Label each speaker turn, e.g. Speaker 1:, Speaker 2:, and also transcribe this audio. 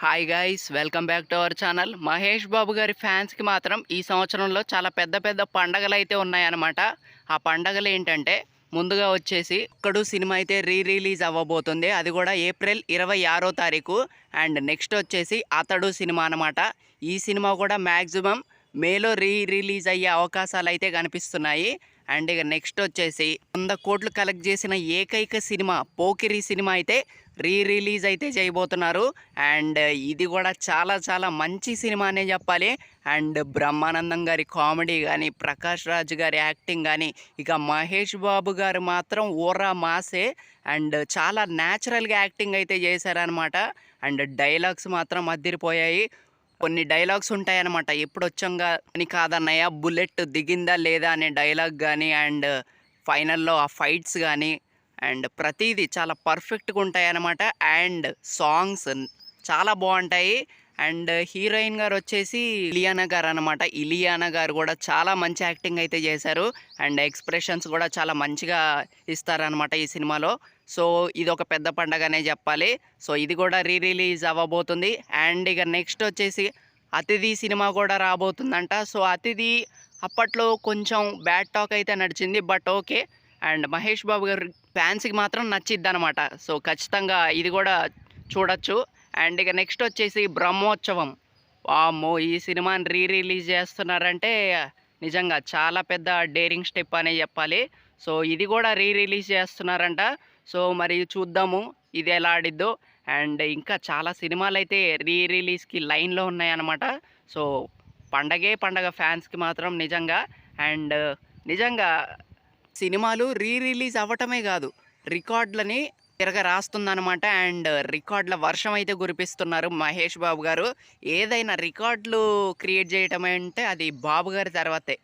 Speaker 1: Hi guys, welcome back to our channel. Mahesh Babu గారి ఫ్యాన్స్కి మాత్రం ఈ సంవత్సరంలో చాలా పెద్ద పెద్ద పండగలు అయితే ఉన్నాయన్నమాట. ఆ పండగలు ఏంటంటే ముందుగా వచ్చేసి ఒక్కడు సినిమా అయితే రిలీజ్ అవ్వబోతుంది. అది కూడా ఏప్రిల్ 26వ తారీఖు. అండ్ నెక్స్ట్ వచ్చేసి అతడు సినిమా అనమాట. ఈ సినిమా కూడా మ్యాక్సిమం మేలో రిలీజ్ అయ్యే అవకాశాలు అయితే కనిపిస్తున్నాయి. అండ్ ఇక నెక్స్ట్ వచ్చేసి 100 కోట్లు కలెక్ట్ చేసిన ఏకైక సినిమా పోకిరి సినిమా అయితే రిలీజ్ అయితే చేయబోతున్నారు. అండ్ ఇది కూడా చాలా చాలా మంచి సినిమా అనే చెప్పాలి. అండ్ బ్రహ్మానందం గారి కామెడీ కానీ, ప్రకాష్ రాజ్ గారి యాక్టింగ్ కానీ, ఇక మహేష్ బాబు గారు మాత్రం ఊరా మాసే. అండ్ చాలా న్యాచురల్గా యాక్టింగ్ అయితే చేశారనమాట. అండ్ డైలాగ్స్ మాత్రం అదిరిపోయాయి. కొన్ని డైలాగ్స్ ఉంటాయన్నమాట. ఎప్పుడొచ్చంగా అని కాదన్నయ్య, బుల్లెట్ దిగిందా లేదా అనే డైలాగ్ కానీ, అండ్ ఫైనల్లో ఆ ఫైట్స్ కానీ, అండ్ ప్రతిదీ చాలా పర్ఫెక్ట్గా ఉంటాయన్నమాట. అండ్ సాంగ్స్ చాలా బాగుంటాయి. అండ్ హీరోయిన్ గారు వచ్చేసి ఇలియానా గారు అనమాట. ఇలియానా గారు కూడా చాలా మంచి యాక్టింగ్ అయితే చేశారు. అండ్ ఎక్స్ప్రెషన్స్ కూడా చాలా మంచిగా ఇస్తారనమాట ఈ సినిమాలో. సో ఇది ఒక పెద్ద పండగనే చెప్పాలి. సో ఇది కూడా రిలీజ్ అవ్వబోతుంది. అండ్ ఇక నెక్స్ట్ వచ్చేసి అతిథి సినిమా కూడా రాబోతుందంట. సో అతిథి అప్పట్లో కొంచెం బ్యాడ్ టాక్ అయితే నడిచింది, but okay. And Mahesh Babu గారి ఫ్యాన్స్కి మాత్రం నచ్చిద్ది అనమాట. సో ఖచ్చితంగా ఇది కూడా చూడొచ్చు. అండ్ ఇక నెక్స్ట్ వచ్చేసి బ్రహ్మోత్సవం. వామ్మో, ఈ సినిమాని రిలీజ్ చేస్తున్నారంటే నిజంగా చాలా పెద్ద డేరింగ్ స్టెప్ అనే చెప్పాలి. సో ఇది కూడా రిలీజ్ చేస్తున్నారంట. సో మరి చూద్దాము ఇది ఎలా ఆడిద్దో. అండ్ ఇంకా చాలా సినిమాలు అయితే రిలీజ్కి లైన్లో ఉన్నాయన్నమాట. సో పండగే పండగ ఫ్యాన్స్కి మాత్రం నిజంగా. అండ్ నిజంగా సినిమాలు రిలీజ్ అవ్వటమే కాదు, రికార్డులని రాస్తుందనమాట. అండ్ రికార్డుల వర్షం అయితే కురిపిస్తున్నారు మహేష్ బాబు గారు. ఏదైనా రికార్డులు క్రియేట్ చేయటం అంటే అది బాబు గారి తర్వాతే.